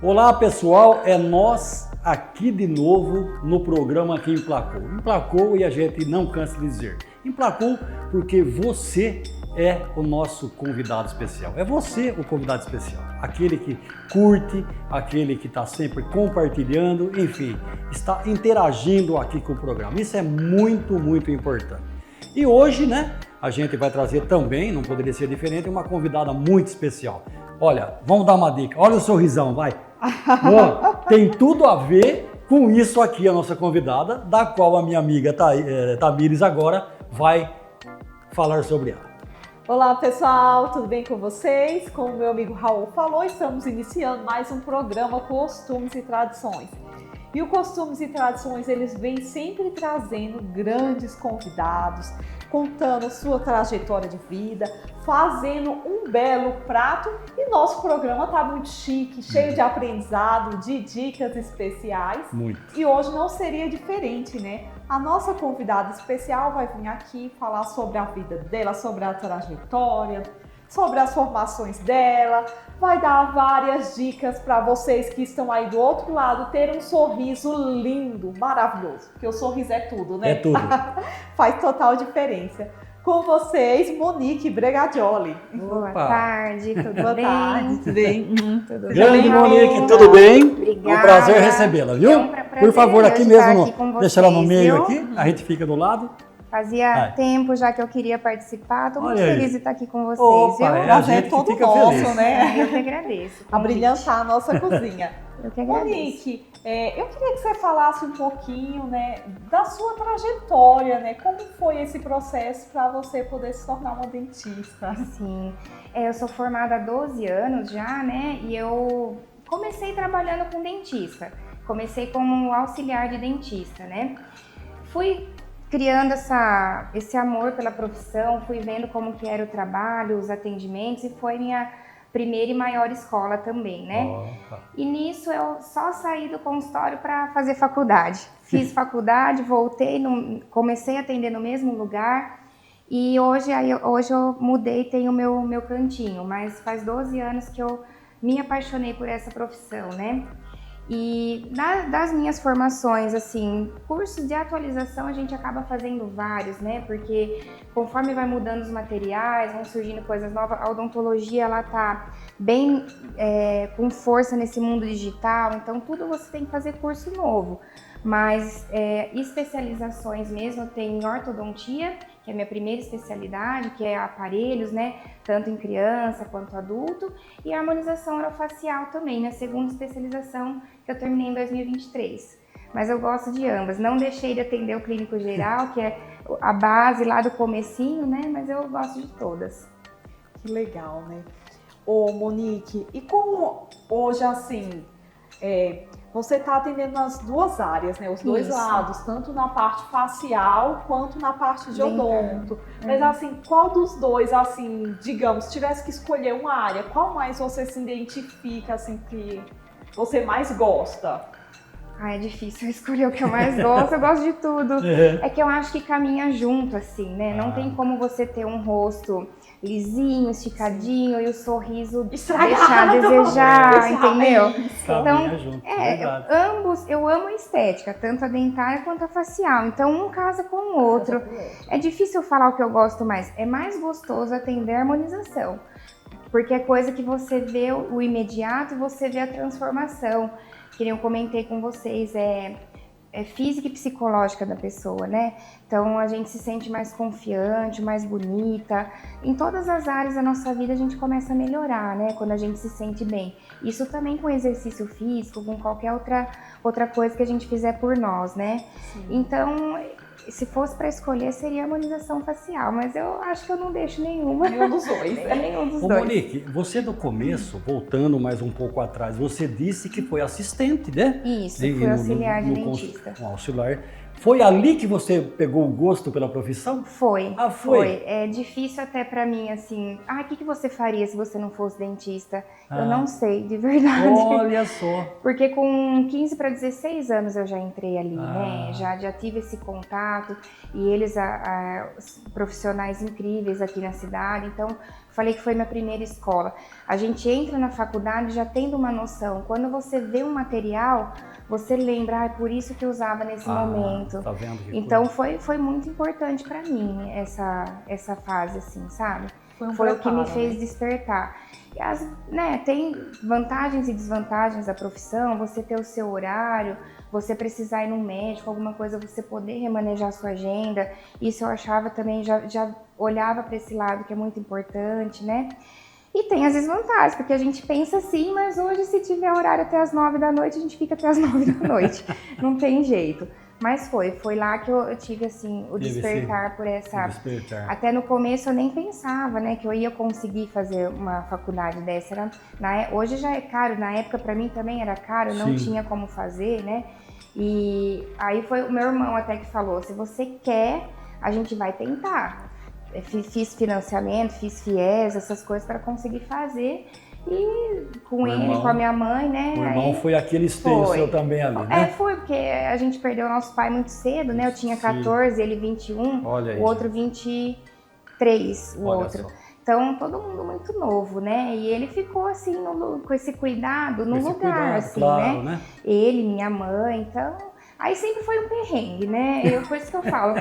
Olá pessoal, é nós aqui de novo no programa que emplacou. Emplacou e a gente não cansa de dizer. Emplacou porque você é o nosso convidado especial. É você o convidado especial. Aquele que curte, aquele que está sempre compartilhando, enfim, está interagindo aqui com o programa. Isso é muito, muito importante. E hoje, né, a gente vai trazer também, não poderia ser diferente, uma convidada muito especial. Olha, vamos dar uma dica. Olha o sorrisão, vai. Bom, tem tudo a ver com isso aqui, a nossa convidada, da qual a minha amiga Tamires agora vai falar sobre ela. Olá pessoal, tudo bem com vocês? Como o meu amigo Raul falou, estamos iniciando mais um programa Costumes e Tradições. E o Costumes e Tradições, eles vêm sempre trazendo grandes convidados, contando sua trajetória de vida, fazendo um belo prato. E nosso programa está muito chique, cheio de aprendizado, de dicas especiais. Muito. E hoje não seria diferente, né? A nossa convidada especial vai vir aqui falar sobre a vida dela, sobre a trajetória, sobre as formações dela, vai dar várias dicas para vocês que estão aí do outro lado ter um sorriso lindo, maravilhoso, porque o sorriso é tudo, né? É tudo. Faz total diferença. Com vocês, Monique Bregagioli. Boa tarde, tudo Boa bem? tarde, tudo bem? Tudo Grande bem, Monique, Raul? tudo bem? Obrigada. Um prazer recebê-la, viu? É um prazer Por favor, aqui estar mesmo, aqui com deixa ela no vocês, meio viu? aqui, a gente fica do lado. Fazia tempo já que eu queria participar, estou muito Olha aí. feliz de estar aqui com vocês, Opa, viu? é. A Prazer gente todo fica nosso, feliz. né? Eu que agradeço. A brilhantar a nossa cozinha. Eu que agradeço. Monique, eu queria que você falasse um pouquinho, né, da sua trajetória, né? Como foi esse processo para você poder se tornar uma dentista? Sim, eu sou formada há 12 anos já, né? E eu comecei trabalhando com dentista. Comecei como auxiliar de dentista, né? Fui criando esse amor pela profissão, fui vendo como que era o trabalho, os atendimentos, e foi minha primeira e maior escola também, né? Opa. E nisso eu só saí do consultório para fazer faculdade. Fiz faculdade, voltei, comecei a atender no mesmo lugar, e hoje eu mudei, tenho o meu cantinho, mas faz 12 anos que eu me apaixonei por essa profissão, né? E das minhas formações, assim, cursos de atualização a gente acaba fazendo vários, né? Porque conforme vai mudando os materiais, vão surgindo coisas novas, a odontologia, ela tá bem com força nesse mundo digital, então tudo você tem que fazer curso novo. Mas especializações mesmo, tem ortodontia, que é a minha primeira especialidade, que é aparelhos, né? Tanto em criança quanto adulto, e a harmonização orofacial também, minha segunda especialização, que eu terminei em 2023. Mas eu gosto de ambas, não deixei de atender o clínico geral, que é a base lá do comecinho, né? Mas eu gosto de todas. Que legal, né? Ô, Monique, e como hoje, assim, você está atendendo nas duas áreas, né? Os dois Isso. lados, tanto na parte facial quanto na parte de Bem, odonto. Mas assim, qual dos dois, assim, digamos, se tivesse que escolher uma área, qual mais você se identifica, assim, que você mais gosta? Ah, é difícil escolher o que eu mais gosto, eu gosto de tudo. É que eu acho que caminha junto, assim, né? Não tem como você ter um rosto lisinho, esticadinho, e o sorriso Estragado. deixar a desejar, Deixar entendeu? isso. Caminha junto, verdade. Eu amo a estética, tanto a dentária quanto a facial, então um casa com o outro. É difícil falar o que eu gosto mais, é mais gostoso atender a harmonização, porque é coisa que você vê o imediato e você vê a transformação, que nem eu comentei com vocês, é física e psicológica da pessoa, né? Então a gente se sente mais confiante, mais bonita. Em todas as áreas da nossa vida a gente começa a melhorar, né? Quando a gente se sente bem. Isso também com exercício físico, com qualquer outra coisa que a gente fizer por nós, né? Sim. Então, se fosse para escolher, seria a harmonização facial, mas eu acho que eu não deixo nenhuma. Nenhum dos dois. Nenhum dos Ô, dois. Monique, você no começo, voltando mais um pouco atrás, você disse que foi assistente, né? Isso, fui auxiliar de no dentista. Um auxiliar Foi ali que você pegou o gosto pela profissão? Foi. Ah, foi? É difícil até pra mim, assim, o que você faria se você não fosse dentista? Eu Ah. não sei, de verdade. Olha só. Porque com 15 para 16 anos eu já entrei ali, né? Ah. Já tive esse contato e eles, os profissionais incríveis aqui na cidade, então falei que foi minha primeira escola. A gente entra na faculdade já tendo uma noção. Quando você vê um material, você lembra, é por isso que eu usava nesse momento. Tá vendo que então foi muito importante para mim essa fase, assim, sabe? Foi o que me fez despertar. E tem vantagens e desvantagens da profissão, você ter o seu horário, você precisar ir num médico, alguma coisa, você poder remanejar a sua agenda. Isso eu achava também, já olhava para esse lado que é muito importante, né? E tem as desvantagens, porque a gente pensa assim, mas hoje se tiver horário até as 9 da noite, a gente fica até as 9 da noite. Não tem jeito. Mas foi lá que eu tive assim o despertar por essa. Até no começo eu nem pensava, né, que eu ia conseguir fazer uma faculdade dessa. Hoje já é caro, na época para mim também era caro, não tinha como fazer, né? E aí foi o meu irmão até que falou: se você quer, a gente vai tentar. Fiz financiamento, fiz FIES, essas coisas para conseguir fazer. E com ele, com a minha mãe, né? O irmão foi aquele esteio seu também ali, né? Foi, porque a gente perdeu nosso pai muito cedo, né? Eu tinha 14, ele 21, o outro 23, o outro. Só. Então, todo mundo muito novo, né? E ele ficou assim, com esse cuidado no lugar, assim, claro, né? Ele, minha mãe, então... Aí sempre foi um perrengue, né? Por isso que eu falo,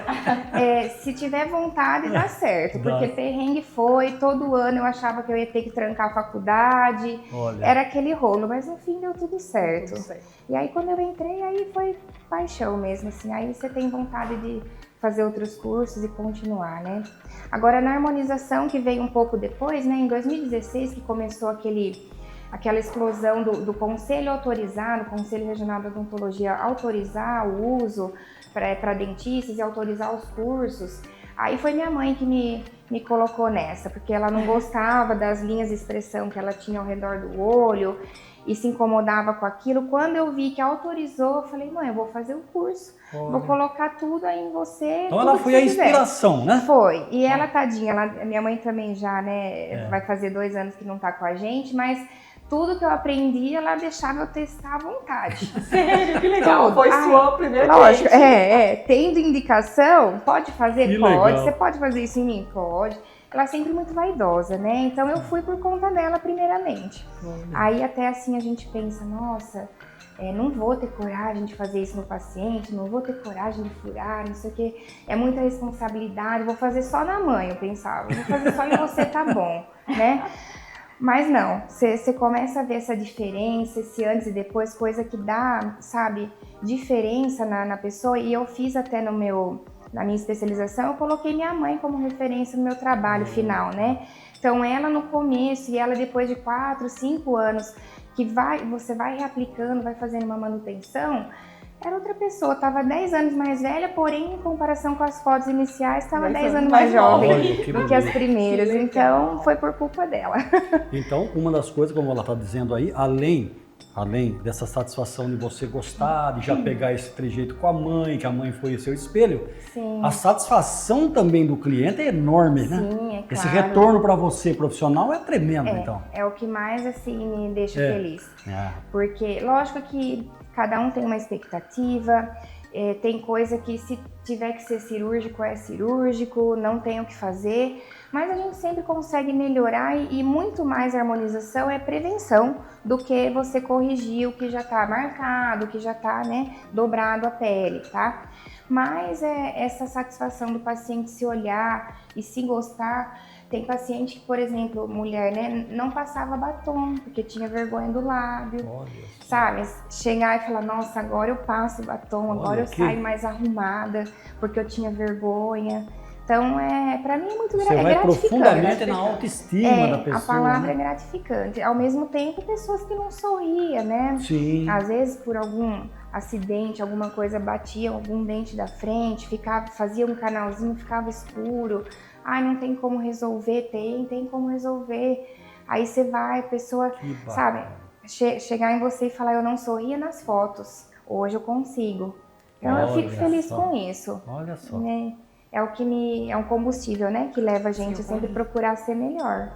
se tiver vontade, dá certo. Porque perrengue foi, todo ano eu achava que eu ia ter que trancar a faculdade. Olha. Era aquele rolo, mas no fim deu tudo certo. E aí quando eu entrei, aí foi paixão mesmo, assim. Aí você tem vontade de fazer outros cursos e continuar, né? Agora na harmonização, que veio um pouco depois, né? Em 2016 que começou aquela explosão do Conselho autorizar, do Conselho Regional de Odontologia autorizar o uso para dentistas e autorizar os cursos. Aí foi minha mãe que me colocou nessa, porque ela não gostava das linhas de expressão que ela tinha ao redor do olho e se incomodava com aquilo. Quando eu vi que autorizou, eu falei: mãe, eu vou fazer o curso, vou colocar tudo aí em você. Então ela foi a inspiração, né? Foi. E ela, tadinha, minha mãe também já, né, vai fazer 2 anos que não tá com a gente, mas... tudo que eu aprendi, ela deixava eu testar à vontade. Sério? Que legal. Foi sua primeira lógico, tendo indicação, pode fazer? Que pode. Legal. Você pode fazer isso em mim? Pode. Ela é sempre muito vaidosa, né? Então eu fui por conta dela primeiramente. Aí até assim a gente pensa, nossa, não vou ter coragem de fazer isso no paciente, não vou ter coragem de furar, não sei o quê. É muita responsabilidade, vou fazer só na mãe, eu pensava. Vou fazer só em você, tá bom, né? Mas não, você começa a ver essa diferença, esse antes e depois, coisa que dá, sabe, diferença na pessoa. E eu fiz até na minha especialização, eu coloquei minha mãe como referência no meu trabalho final, né? Então ela no começo e ela depois de 4, 5 anos, que você vai reaplicando, vai fazendo uma manutenção, era outra pessoa, estava 10 anos mais velha, porém, em comparação com as fotos iniciais, estava 10 anos mais jovem do que as primeiras. Então, foi por culpa dela. Então, uma das coisas, como ela está dizendo aí, além dessa satisfação de você gostar, de já pegar esse trejeito com a mãe, que a mãe foi o seu espelho, a satisfação também do cliente é enorme, né? Sim, é claro. Esse retorno para você profissional é tremendo, então. É o que mais, assim, me deixa feliz. Porque, lógico que cada um tem uma expectativa, tem coisa que se tiver que ser cirúrgico, é cirúrgico, não tem o que fazer, mas a gente sempre consegue melhorar e muito mais a harmonização é prevenção do que você corrigir o que já está marcado, o que já está, né, dobrado a pele, tá? Mas essa satisfação do paciente se olhar e se gostar. Tem paciente que, por exemplo, mulher, né, não passava batom, porque tinha vergonha do lábio, sabe? Chegar e falar, nossa, agora eu passo batom, agora eu saio mais arrumada, porque eu tinha vergonha. Então, pra mim é muito gratificante. Você vai profundamente na autoestima da pessoa. A palavra é gratificante. Ao mesmo tempo, pessoas que não sorriam, né? Sim. Às vezes, por algum acidente, alguma coisa, batia algum dente da frente, fazia um canalzinho, ficava escuro. Ai, não tem como resolver, tem como resolver. Aí você vai, a pessoa, sabe, chegar em você e falar, eu não sorria nas fotos, hoje eu consigo. Então eu fico Olha feliz só. com isso. Olha só. Né? É o que é um combustível, né? Que leva a gente a Sim, sempre procurar ser melhor.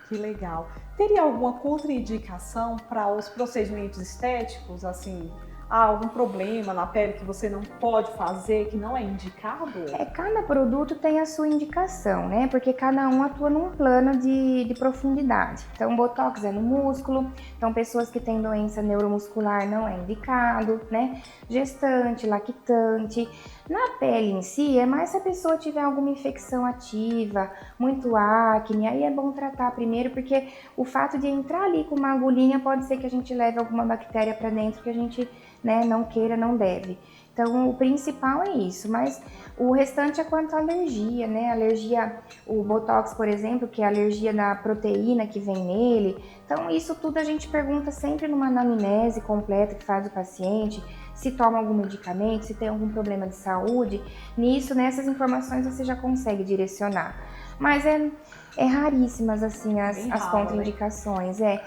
Que legal. Teria alguma contraindicação para os procedimentos estéticos, assim, há algum problema na pele que você não pode fazer, que não é indicado? Cada produto tem a sua indicação, né? Porque cada um atua num plano de profundidade. Então, Botox é no músculo, então pessoas que têm doença neuromuscular não é indicado, né? Gestante, lactante. Na pele em si, é mais se a pessoa tiver alguma infecção ativa, muito acne, aí é bom tratar primeiro, porque o fato de entrar ali com uma agulhinha pode ser que a gente leve alguma bactéria para dentro que a gente, né, não queira, não deve. Então, o principal é isso, mas o restante é quanto à alergia, né? Alergia, o Botox, por exemplo, que é a alergia da proteína que vem nele. Então, isso tudo a gente pergunta sempre numa anamnese completa que faz o paciente, se toma algum medicamento, se tem algum problema de saúde. Nessas informações você já consegue direcionar. Mas é raríssimas, assim, as contraindicações. Né?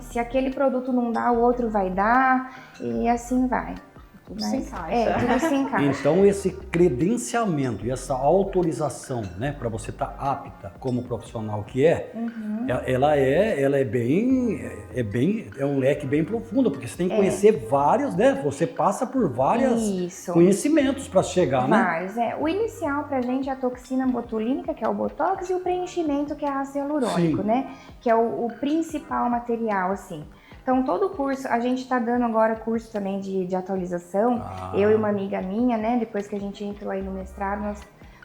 Se aquele produto não dá, o outro vai dar, e assim vai. Tudo se encaixa. Tudo se encaixa. Então esse credenciamento e essa autorização, né, para você estar apta como profissional que é, ela é um leque bem profundo, porque você tem que conhecer vários, né? Você passa por vários conhecimentos para chegar, né? Vários, O inicial pra gente é a toxina botulínica, que é o Botox, e o preenchimento, que é ácido hialurônico, né? Que é o principal material, assim. Então, todo curso, a gente está dando agora curso também de atualização, eu e uma amiga minha, né, depois que a gente entrou aí no mestrado, nós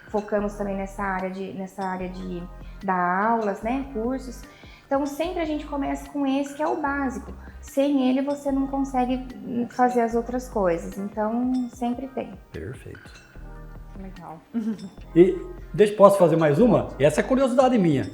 focamos também nessa área de dar aulas, né, cursos. Então, sempre a gente começa com esse, que é o básico. Sem ele, você não consegue fazer as outras coisas, então, sempre tem. Perfeito. Legal. E posso fazer mais uma? Essa é curiosidade minha.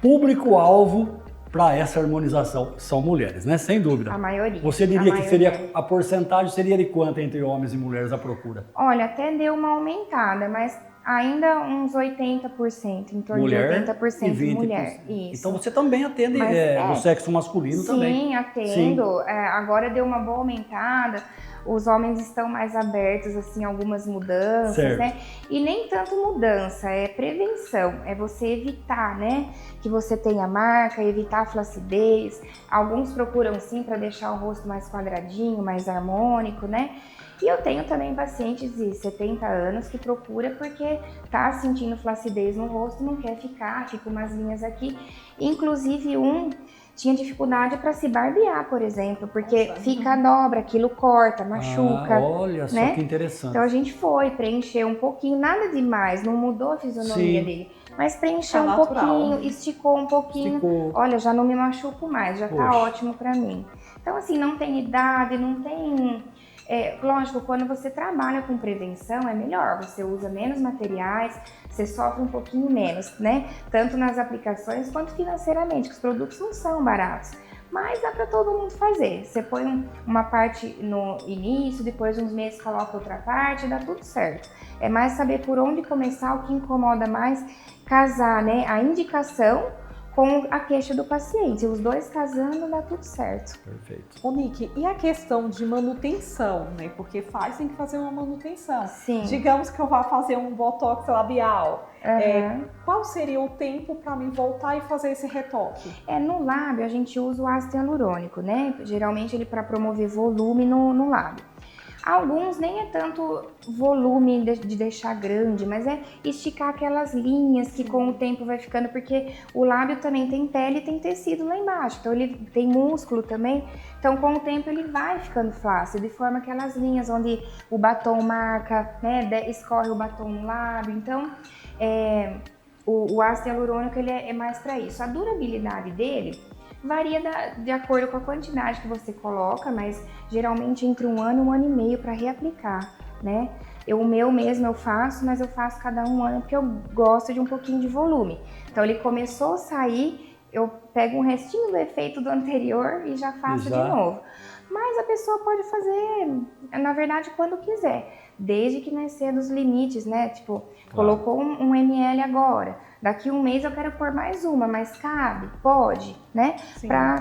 Público-alvo para essa harmonização são mulheres, né? Sem dúvida. A maioria. Você diria que seria a porcentagem seria de quanto entre homens e mulheres a procura? Olha, até deu uma aumentada, mas ainda uns 80%, em torno mulher de 80% e 20%. mulher. Isso. Então você também atende do sexo masculino também? Sim, atendo. Agora deu uma boa aumentada. Os homens estão mais abertos, assim, a algumas mudanças, certo. Né? E nem tanto mudança, é prevenção. É você evitar, né? Que você tenha marca, evitar a flacidez. Alguns procuram, sim, para deixar o rosto mais quadradinho, mais harmônico, né? E eu tenho também pacientes de 70 anos que procura porque tá sentindo flacidez no rosto, não quer ficar, fica umas linhas aqui. Inclusive tinha dificuldade para se barbear, por exemplo, porque fica a dobra, aquilo corta, machuca. Olha só, né? que interessante. Então a gente foi preencher um pouquinho, nada demais, não mudou a fisionomia dele, mas preencheu um pouquinho, esticou um pouquinho. Olha, já não me machuco mais, já tá ótimo para mim. Então assim, não tem idade, não tem... lógico, quando você trabalha com prevenção é melhor, você usa menos materiais, você sofre um pouquinho menos, né? Tanto nas aplicações quanto financeiramente, que os produtos não são baratos. Mas dá para todo mundo fazer. Você põe uma parte no início, depois uns meses coloca outra parte, dá tudo certo. É mais saber por onde começar, o que incomoda mais, casar, né? A indicação com a queixa do paciente. Os dois casando, dá tudo certo. Perfeito. Ô, Nick, e a questão de manutenção, né? Porque tem que fazer uma manutenção. Sim. Digamos que eu vá fazer um botox labial. Qual seria o tempo para mim voltar e fazer esse retoque? No lábio, a gente usa o ácido hialurônico, né? Geralmente ele para promover volume no lábio. Alguns nem é tanto volume de deixar grande, mas é esticar aquelas linhas que com o tempo vai ficando, porque o lábio também tem pele e tem tecido lá embaixo, então ele tem músculo também, então com o tempo ele vai ficando flácido, de forma aquelas linhas onde o batom marca, né, escorre o batom no lábio, então o ácido hialurônico ele é mais para isso. A durabilidade dele varia de acordo com a quantidade que você coloca, mas geralmente entre 1 ano e 1 ano e meio para reaplicar, né? O meu mesmo eu faço, mas eu faço cada 1 ano porque eu gosto de um pouquinho de volume. Então ele começou a sair, eu pego um restinho do efeito do anterior e já faço de novo. Mas a pessoa pode fazer, na verdade, quando quiser, desde que não exceda os limites, né? Tipo, colocou um ml agora, daqui um mês eu quero pôr mais uma, mas cabe? Pode, né?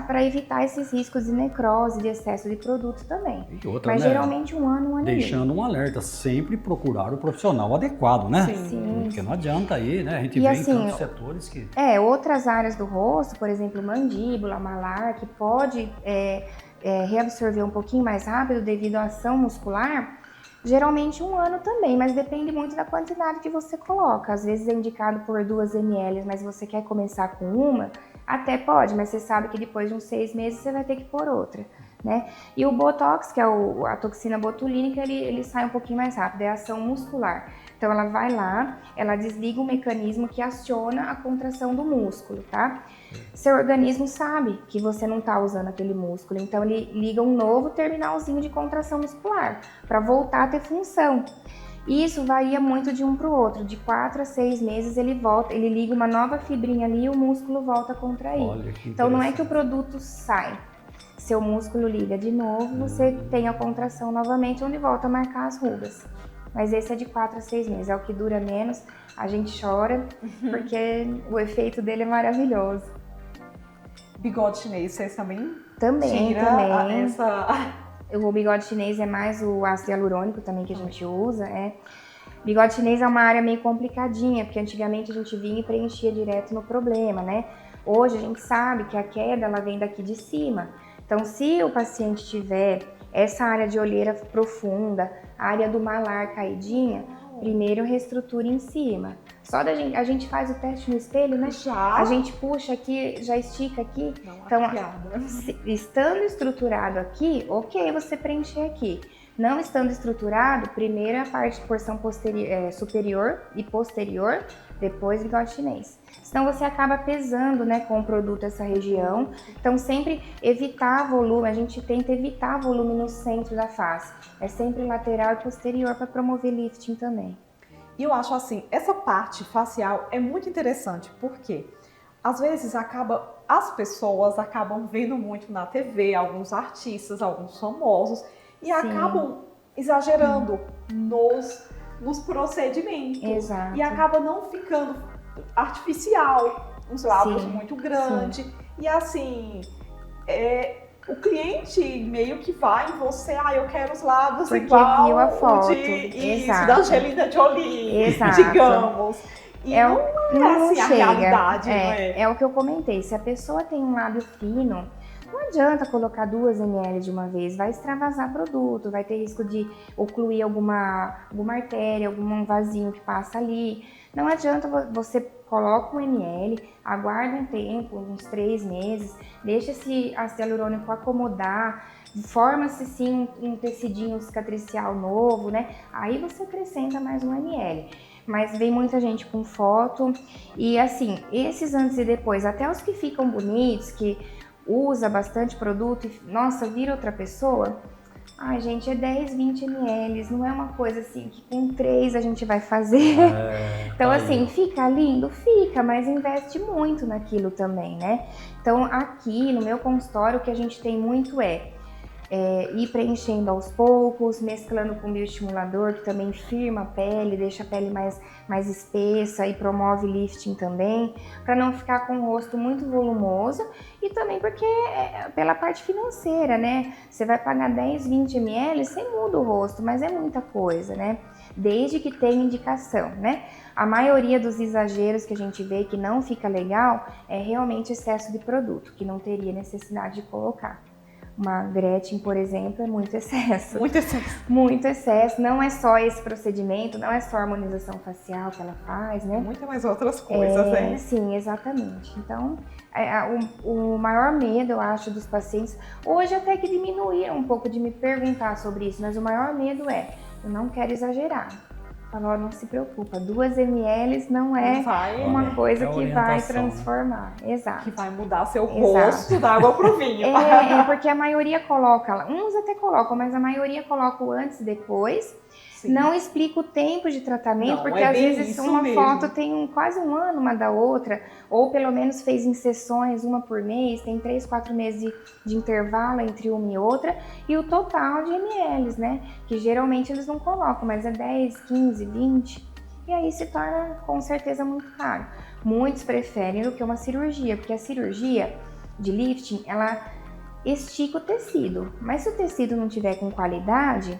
Para evitar esses riscos de necrose, de excesso de produto também. E outra, mas né? Geralmente um ano e meio. Deixando um alerta, sempre procurar o profissional adequado, né? Sim. Porque não adianta aí, né? A gente E vê assim, em tantos setores que... Outras áreas do rosto, por exemplo, mandíbula, malar, que pode reabsorver um pouquinho mais rápido devido à ação muscular, geralmente um ano também, mas depende muito da quantidade que você coloca. Às vezes é indicado por 2 ml, mas você quer começar com uma, até pode, mas você sabe que depois de uns 6 meses você vai ter que pôr outra, né? E o Botox, que é a toxina botulínica, ele sai um pouquinho mais rápido, é a ação muscular. Então ela vai lá, ela desliga o mecanismo que aciona a contração do músculo, tá? Seu organismo sabe que você não tá usando aquele músculo, então ele liga um novo terminalzinho de contração muscular para voltar a ter função. E isso varia muito de um para o outro, de 4 a 6 meses ele volta, ele liga uma nova fibrinha ali e o músculo volta a contrair. Olha, que então não é que o produto sai, seu músculo liga de novo, você tem a contração novamente, onde volta a marcar as rugas. Mas esse é de 4 a 6 meses, é o que dura menos, a gente chora, porque o efeito dele é maravilhoso. Bigode chinês, vocês também? Também. Essa... O bigode chinês é mais o ácido hialurônico também que a gente usa, Bigode chinês é uma área meio complicadinha, porque antigamente a gente vinha e preenchia direto no problema, né? Hoje a gente sabe que a queda, ela vem daqui de cima. Então, se o paciente tiver essa área de olheira profunda, a área do malar caidinha, primeiro reestrutura em cima. Só a gente faz o teste no espelho, né? Já? A gente puxa aqui, já estica aqui. Então, estando estruturado aqui, ok, você preencher aqui. Não estando estruturado, primeiro a parte de porção superior e posterior, depois bigode chinês. Senão você acaba pesando, né, com o produto essa região. Então sempre evitar volume, a gente tenta evitar volume no centro da face. É sempre lateral e posterior para promover lifting também. E eu acho assim, essa parte facial é muito interessante, porque às vezes as pessoas acabam vendo muito na TV, alguns artistas, alguns famosos, e acabam exagerando nos procedimentos. Exato. E acaba não ficando artificial, uns lábios muito grandes. E assim, o cliente meio que vai em você, eu quero os lábios porque igual viu a foto. Da Angelina Jolie, digamos. E não assim chega. A realidade, é o que eu comentei, se a pessoa tem um lábio fino, não adianta colocar 2 ml de uma vez, vai extravasar produto, vai ter risco de ocluir alguma artéria, algum vasinho que passa ali. Não adianta você coloca 1 ml, aguarda um tempo, uns 3 meses, deixa esse ácido hialurônico acomodar, forma-se sim um tecidinho cicatricial novo, né? Aí você acrescenta mais 1 ml. Mas vem muita gente com foto e assim, esses antes e depois, até os que ficam bonitos, que usa bastante produto e, nossa, vira outra pessoa. Ai, gente, é 10, 20 ml, não é uma coisa assim que com 3 a gente vai fazer. Então, assim, fica lindo? Fica, mas investe muito naquilo também, né? Então, aqui no meu consultório, o que a gente tem muito ir preenchendo aos poucos, mesclando com bioestimulador, que também firma a pele, deixa a pele mais espessa e promove lifting também, para não ficar com o rosto muito volumoso e também porque pela parte financeira, né? Você vai pagar 10, 20 ml, você muda o rosto, mas é muita coisa, né? Desde que tenha indicação, né? A maioria dos exageros que a gente vê que não fica legal é realmente excesso de produto, que não teria necessidade de colocar. Uma Gretchen, por exemplo, é muito excesso. Muito excesso. Muito excesso. Não é só esse procedimento, não é só a harmonização facial que ela faz, né? Muitas mais outras coisas, né? Sim, exatamente. Então, o maior medo, eu acho, dos pacientes, hoje até que diminuíram um pouco de me perguntar sobre isso, mas o maior medo eu não quero exagerar. Falou, não se preocupa, 2 ml não é uma coisa que vai transformar. Né? Exato. Que vai mudar seu rosto da água pro vinho. Porque a maioria coloca, uns até colocam, mas a maioria coloca o antes e depois. Sim. Não explico o tempo de tratamento, Não, porque é às bem vezes isso uma mesmo. foto tem quase um ano uma da outra, ou pelo menos fez em sessões, uma por mês, tem 3, 4 meses de intervalo entre uma e outra, e o total de ml, né? Que geralmente eles não colocam, mas é 10, 15, 20, e aí se torna com certeza muito caro. Muitos preferem do que uma cirurgia, porque a cirurgia de lifting, ela estica o tecido, mas se o tecido não tiver com qualidade,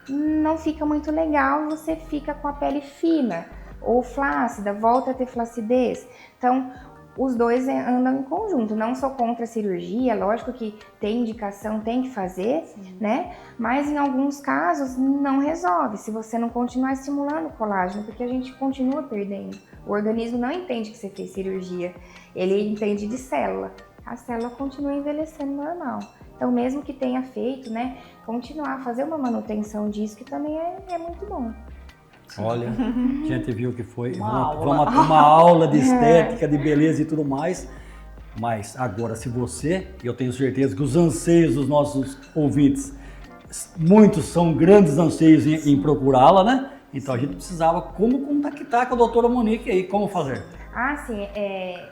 não fica muito legal, você fica com a pele fina ou flácida, volta a ter flacidez. Então, os dois andam em conjunto. Não sou contra a cirurgia, lógico que tem indicação, tem que fazer, né? Mas em alguns casos não resolve, se você não continuar estimulando o colágeno, porque a gente continua perdendo. O organismo não entende que você fez cirurgia, ele entende de célula. A célula continua envelhecendo normal. Então, mesmo que tenha feito, né, continuar a fazer uma manutenção disso, que também é muito bom. Olha, a gente viu que foi Uma uma aula de estética, de beleza e tudo mais. Mas agora, se você, eu tenho certeza que os anseios dos nossos ouvintes, muitos são grandes anseios em procurá-la, né? Então a gente precisava como contactar com a doutora Monique aí, como fazer? Ah, sim,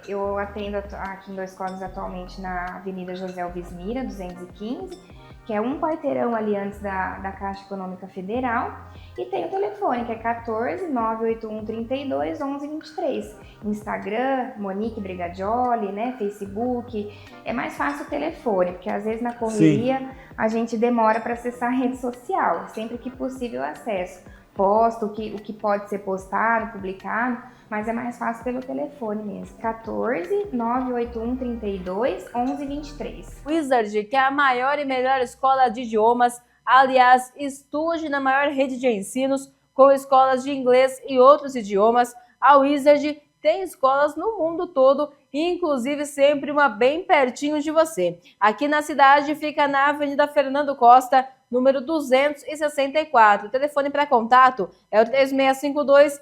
eu atendo aqui em Dois Covos atualmente na Avenida José Alves Mira, 215, que é um quarteirão ali antes da Caixa Econômica Federal, e tem o telefone, que é 14 981 32 11 23. Instagram, Monique Brigadioli, né, Facebook, é mais fácil o telefone, porque às vezes na correria a gente demora para acessar a rede social, sempre que possível eu acesso. Posto o que pode ser postado, publicado, mas é mais fácil pelo telefone mesmo. 14 981 32 11 23. Wizard, que é a maior e melhor escola de idiomas, aliás, estude na maior rede de ensinos com escolas de inglês e outros idiomas. A Wizard tem escolas no mundo todo, inclusive sempre uma bem pertinho de você. Aqui na cidade fica na Avenida Fernando Costa, número 264. O telefone para contato é o 3652-5444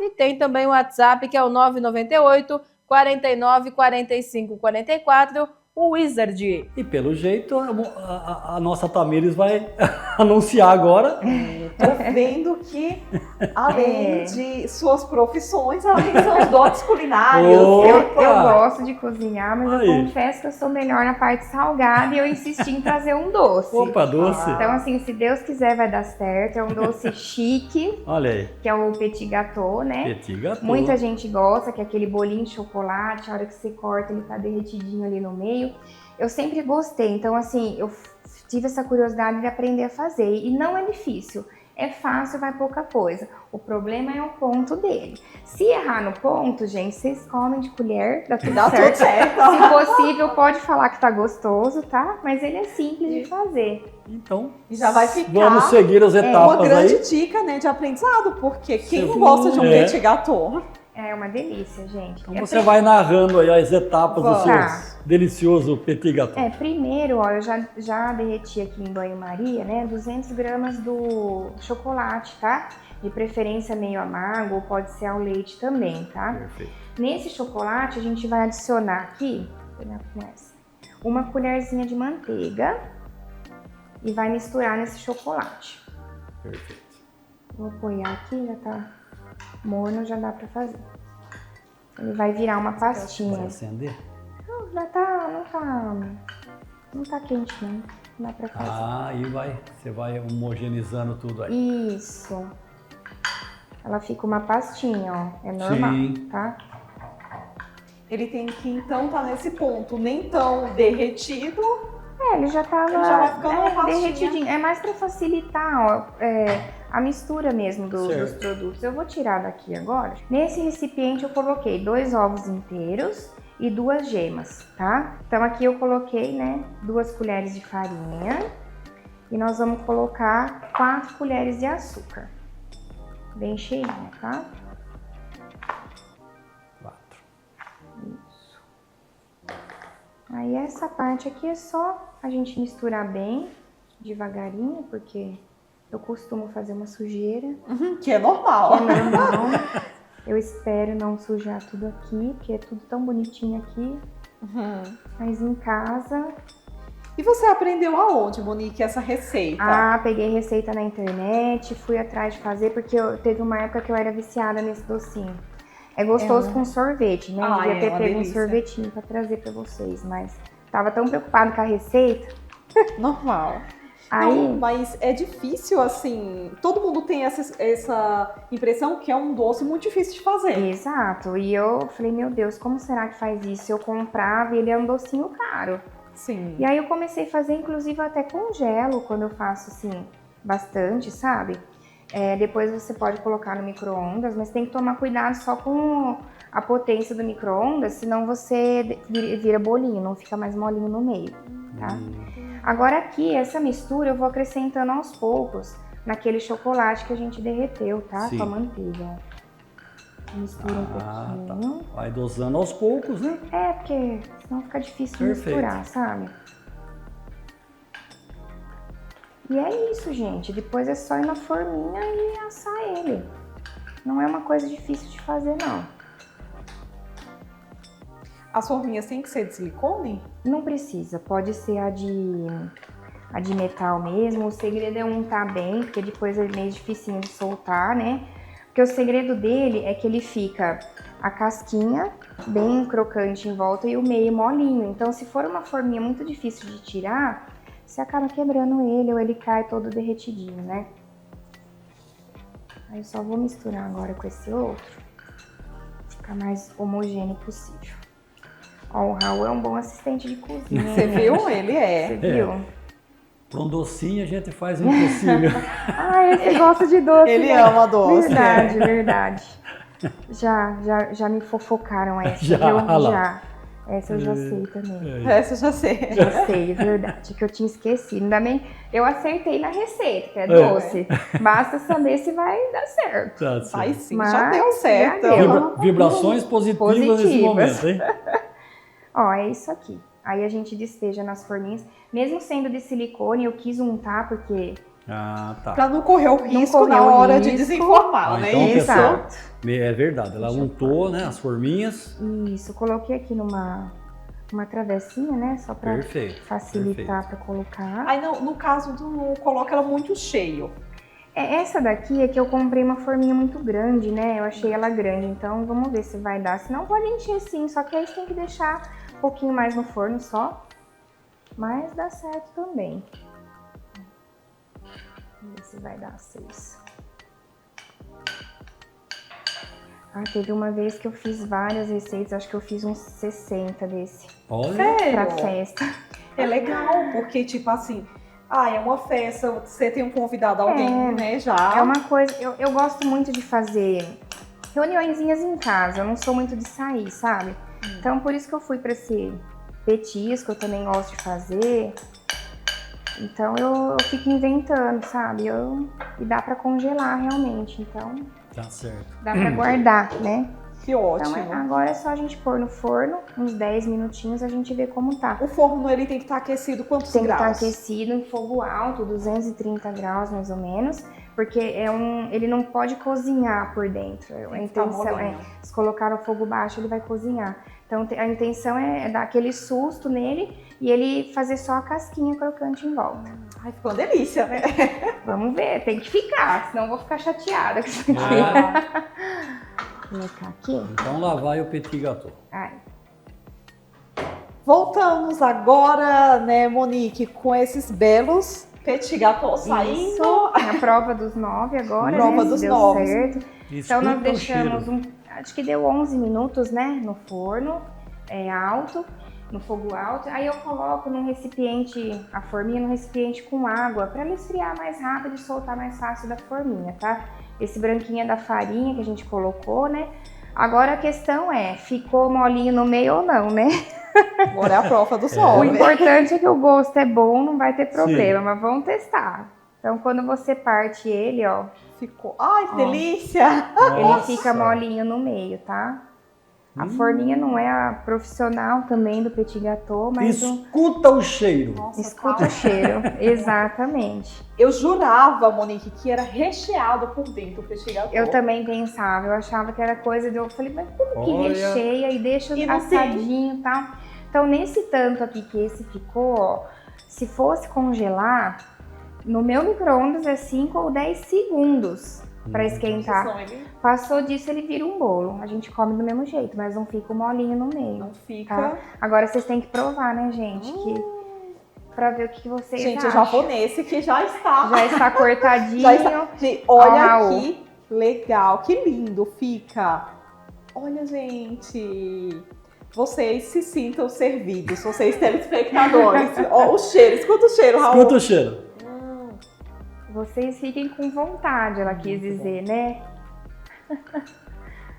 e tem também o WhatsApp que é o 998 49 45 44, o Wizard. E pelo jeito a nossa Tamires vai anunciar agora. Tô vendo que, além de suas profissões, além de seus dotes culinários. Eu gosto de cozinhar, mas Aí. eu confesso que eu sou melhor na parte salgada e eu insisti em trazer um doce. Opa, doce. Então, assim, se Deus quiser vai dar certo. É um doce chique, Olha aí, que é o petit gâteau, né? petit gâteau. Muita gente gosta, que é aquele bolinho de chocolate, a hora que você corta ele tá derretidinho ali no meio. Eu sempre gostei, então assim, eu tive essa curiosidade de aprender a fazer e não é difícil. É fácil, vai pouca coisa. O problema é o ponto dele. Se errar no ponto, gente, vocês comem de colher, dá tudo certo. Se possível, pode falar que tá gostoso, tá? Mas ele é simples de fazer. Então, E já vai ficar vamos seguir as etapas uma grande aí. dica, né, de aprendizado, porque quem não Sim, gosta de um é. petit gâteau? É uma delícia, gente. Então você vai narrando aí as etapas do seu Tá. delicioso petit gâteau. Primeiro, ó, eu já derreti aqui em banho-maria, né, 200 gramas do chocolate, tá? De preferência meio amargo, ou pode ser ao leite também, tá? Perfeito. Nesse chocolate, a gente vai adicionar aqui, uma colherzinha de manteiga e vai misturar nesse chocolate. Perfeito. Vou apoiar aqui, já tá morno, já dá pra fazer. Ele vai virar uma Vai pastinha. acender? Não, não tá quente não, dá pra fazer. Ah, aí você vai homogeneizando tudo aí. Isso. Ela fica uma pastinha, ó, é normal, Sim. tá? Ele tem que, então, tá nesse ponto, nem tão derretido. Ele já tava Ele já vai ficando uma pastinha. derretidinho. É mais pra facilitar, ó, a mistura mesmo dos Certo. produtos. Eu vou tirar daqui agora. Nesse recipiente eu coloquei 2 ovos inteiros e 2 gemas, tá? Então aqui eu coloquei, né, 2 colheres de farinha e nós vamos colocar 4 colheres de açúcar. Bem cheinha, tá? 4. Isso. Aí essa parte aqui é só a gente misturar bem, devagarinho, porque eu costumo fazer uma sujeira. Que é normal. É normal. Eu espero não sujar tudo aqui, porque é tudo tão bonitinho aqui. Mas em casa E você aprendeu aonde, Monique, essa receita? Ah, peguei receita na internet, fui atrás de fazer, porque teve uma época que eu era viciada nesse docinho. É gostoso com sorvete, né? Ah, Devia ter uma pego um delícia. sorvetinho pra trazer pra vocês, mas tava tão preocupada com a receita. Normal. Aí, Não, mas é difícil, assim, todo mundo tem essa impressão que é um doce muito difícil de fazer. exato. E eu falei, meu Deus, como será que faz isso? Eu comprava e ele é um docinho caro. Sim. E aí eu comecei a fazer, inclusive, até congelo quando eu faço, assim, bastante, sabe? Depois você pode colocar no micro-ondas, mas tem que tomar cuidado só com a potência do micro-ondas, senão você vira bolinho, não fica mais molinho no meio, tá? Agora aqui, essa mistura eu vou acrescentando aos poucos naquele chocolate que a gente derreteu, tá? Sim. Com a manteiga, ó. Mistura um pouquinho. Tá. Vai dosando aos poucos, né? Porque senão fica difícil de Perfeito. misturar, sabe? E é isso, gente. Depois é só ir na forminha e assar ele. Não é uma coisa difícil de fazer, não. As forminhas têm que ser de silicone? Não precisa. Pode ser a de metal mesmo. O segredo é untar bem, porque depois é meio dificinho de soltar, né? Porque o segredo dele é que ele fica a casquinha bem crocante em volta e o meio molinho. Então, se for uma forminha muito difícil de tirar, você acaba quebrando ele ou ele cai todo derretidinho, né? Aí eu só vou misturar agora com esse outro, ficar mais homogêneo possível. Ó, o Raul é um bom assistente de cozinha. Você né? viu? Ele é. Você viu? Para um docinho a gente faz o impossível. Ah, você gosta de doce, Ele né? ama doce. Verdade, verdade. Já me fofocaram essa, Já, viu? olha lá. Já. Essa eu já sei também. Essa eu já sei. Já sei, é verdade, que eu tinha esquecido. Ainda bem, eu acertei na receita, que é doce. Basta saber se vai dar certo. Tá certo. Vai sim, Mas já deu certo. já deu. Vibrações positivas nesse Positivas. momento, hein? Ó, é isso aqui. Aí a gente despeja nas forminhas. Mesmo sendo de silicone, eu quis untar, porque... Ah, tá. Pra não correr o risco correr na o hora de risco. desenformar, né? Então, Isso. pessoal, é verdade. Ela Deixa eu untou, né, as forminhas. Isso, coloquei aqui numa travessinha, né? Só pra Perfeito. facilitar pra colocar. Aí no caso não coloca ela muito cheio. Essa daqui é que eu comprei uma forminha muito grande, né? Eu achei ela grande, então vamos ver se vai dar. Senão pode encher sim, só que aí você tem que deixar um pouquinho mais no forno só. Mas dá certo também. Vamos ver se vai dar 6. Ah, teve uma vez que eu fiz várias receitas, acho que eu fiz uns 60 desse. Olha, Pra Sério? festa. É legal, porque tipo assim, é uma festa, você tem um convidado, alguém, né, já. É uma coisa, eu gosto muito de fazer reuniõezinhas em casa, eu não sou muito de sair, sabe? Então por isso que eu fui pra esse petisco, eu também gosto de fazer. Então eu fico inventando, sabe? E dá pra congelar realmente, então tá certo. dá pra guardar, né? Que ótimo. Então agora é só a gente pôr no forno, uns 10 minutinhos, a gente vê como tá. O forno ele tem que estar aquecido quantos Tem que estar graus? aquecido em fogo alto, 230 graus mais ou menos, porque ele não pode cozinhar por dentro. A Tem que ficar intenção molinho. se colocar no fogo baixo, ele vai cozinhar. Então a intenção é dar aquele susto nele e ele fazer só a casquinha crocante em volta. Ai, ficou uma delícia, né? Vamos ver, tem que ficar, senão eu vou ficar chateada com isso aqui. Vou colocar aqui. Então lá vai o petit gâteau. Ai, Voltamos agora, né, Monique, com esses belos petit gâteaux saindo. isso, a prova dos 9 agora, Prova né? Se dos deu 9. certo. Então nós Escuta o deixamos cheiro. acho que deu 11 minutos, né, no forno, alto, no fogo alto. Aí eu coloco num recipiente, a forminha num recipiente com água, para ela esfriar mais rápido e soltar mais fácil da forminha, tá? Esse branquinho é da farinha que a gente colocou, né? Agora a questão ficou molinho no meio ou não, né? Agora é a prova do O sol. né? importante é que o gosto é bom, não vai ter problema, mas vamos testar. Então quando você parte ele, ó, Ficou. Ai, que delícia! ele Nossa. fica molinho no meio, tá? A forminha não é a profissional também do petit gâteau, mas Escuta o cheiro. Nossa, escuta tá. o cheiro. Exatamente. Eu jurava, Monique, que era recheado por dentro o petit gâteau. Eu também pensava, eu achava que era coisa de... Eu falei, mas como que Olha. recheia e deixa E não assadinho e tal? Então, nesse tanto aqui que esse ficou, ó, Se fosse congelar, no meu micro-ondas é 5 ou 10 segundos para esquentar. Passou disso, ele vira um bolo. A gente come do mesmo jeito, mas não fica o molinho no meio. Não fica. Tá? Agora vocês têm que provar, né, gente? Pra ver o que vocês Gente, acham. eu já vou nesse que já está. Já está cortadinho. Já está. Gente, olha Raul. aqui, legal, que lindo fica. Olha, gente, vocês se sintam servidos, vocês telespectadores. Ó, o cheiro, escuta o cheiro, Raul. Escuta o cheiro. Vocês fiquem com vontade, ela quis dizer, né?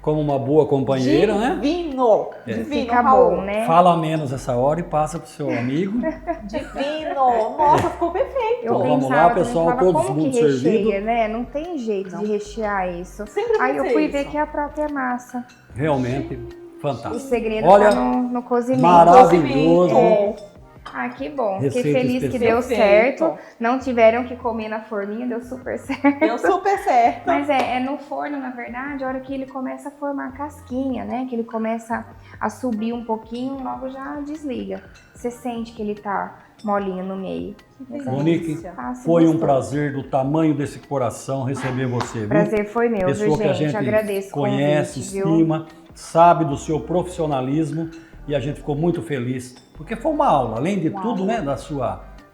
Como uma boa companheira, né? Divino, É. divino, Fica Raul. bom, né? Fala menos essa hora e passa pro seu amigo. Divino, nossa, ficou perfeito. Eu Então, vamos pensava lá, pessoal, também, falava, todo como mundo que recheia, servido? né? Não tem jeito Não. de rechear isso. Sempre Aí eu pensei fui isso. ver que é a própria massa. Realmente O fantástico. segredo Olha, tá no cozimento. maravilhoso. Cozimento. Ah, que bom. Receita Fiquei feliz que especial. deu certo. Não tiveram que comer na forninha, deu super certo. Deu super certo. Mas é no forno, na verdade, a hora que ele começa a formar casquinha, né? Que ele começa a subir um pouquinho, logo já desliga. Você sente que ele tá molinho no meio. Mas é Monique, isso. Fácil e Foi um gostoso. prazer do tamanho desse coração receber você, viu? Prazer foi meu, Pessoa viu, que a gente? gente Agradeço o conhece, convite, viu? estima, sabe do seu profissionalismo e a gente ficou muito feliz, porque foi uma aula, além de Uma tudo, aula. né, da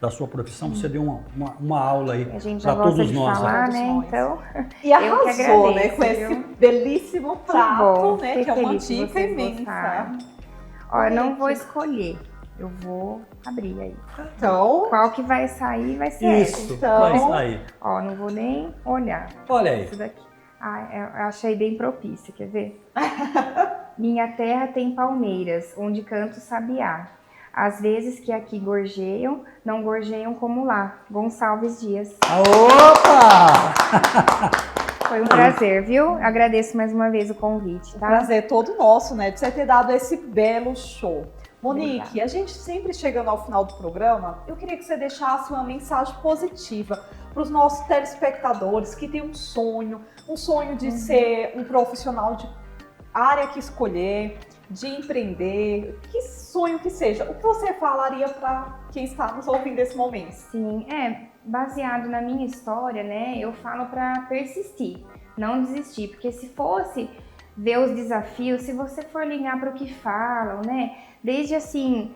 sua profissão, você deu uma aula aí A gente já para gosta todos de nós. falar, Todos né? nós. Então, E Eu que arrasou, né, agradeço, com esse viu? belíssimo prato, bom. né, Fiquei que é uma feliz que dica vocês imensa. gostaram. Ó, eu não vou Monique. escolher. Eu vou abrir aí. Então, Qual que vai sair, vai ser essa. Isso, Então- vai sair. Ó, não vou nem olhar. Olha aí. Isso daqui. Ah, eu achei bem propício, quer ver? Minha terra tem palmeiras, onde canto sabiá. Às vezes que aqui gorjeiam, não gorjeiam como lá. Gonçalves Dias. Opa! Foi um prazer, viu? Agradeço mais uma vez o convite, o tá? prazer todo nosso, né, de você ter dado esse belo show. Monique, Obrigada. a gente sempre chegando ao final do programa, eu queria que você deixasse uma mensagem positiva para os nossos telespectadores que têm um sonho de ser um profissional de área que escolher, de empreender, que sonho que seja. O que você falaria para quem está nos ouvindo nesse momento? Sim, baseado na minha história, né? Eu falo para persistir, não desistir, porque se fosse ver os desafios, se você for ligar para o que falam, né? Desde assim,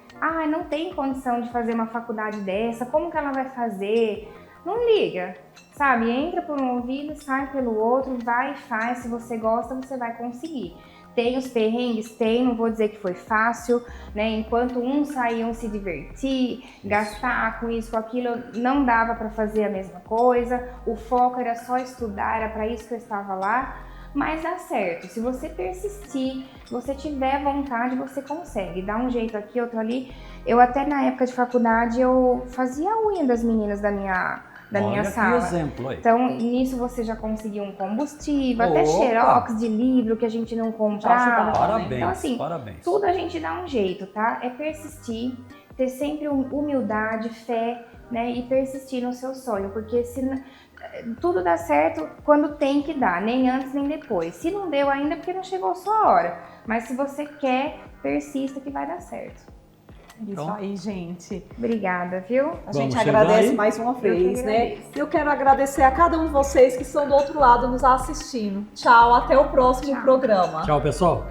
não tem condição de fazer uma faculdade dessa, como que ela vai fazer? Não liga, sabe? Entra por um ouvido, sai pelo outro, vai e faz. Se você gosta, você vai conseguir. Tem os perrengues? Tem, não vou dizer que foi fácil, né? Enquanto uns saíam se divertir, gastar com isso, com aquilo, não dava para fazer a mesma coisa. O foco era só estudar, era para isso que eu estava lá. Mas dá certo, se você persistir, se você tiver vontade, você consegue. Dá um jeito aqui, outro ali. Eu até na época de faculdade, eu fazia a unha das meninas da minha Olha que sala. exemplo aí. Então, nisso você já conseguiu um combustível, até Opa! xerox de livro que a gente não comprava. ajudava. Parabéns, Então, assim, parabéns. Tudo a gente dá um jeito, tá? É persistir, ter sempre humildade, fé, né? E persistir no seu sonho, porque tudo dá certo quando tem que dar, nem antes nem depois. Se não deu ainda, é porque não chegou a sua hora. Mas se você quer, persista que vai dar certo. Isso Então, aí, gente. Obrigada, viu? A gente Vamos chegando agradece aí? mais uma que vez, né? agradeço. Eu quero agradecer a cada um de vocês que estão do outro lado nos assistindo. Tchau, até o próximo Tchau. programa. Tchau, pessoal.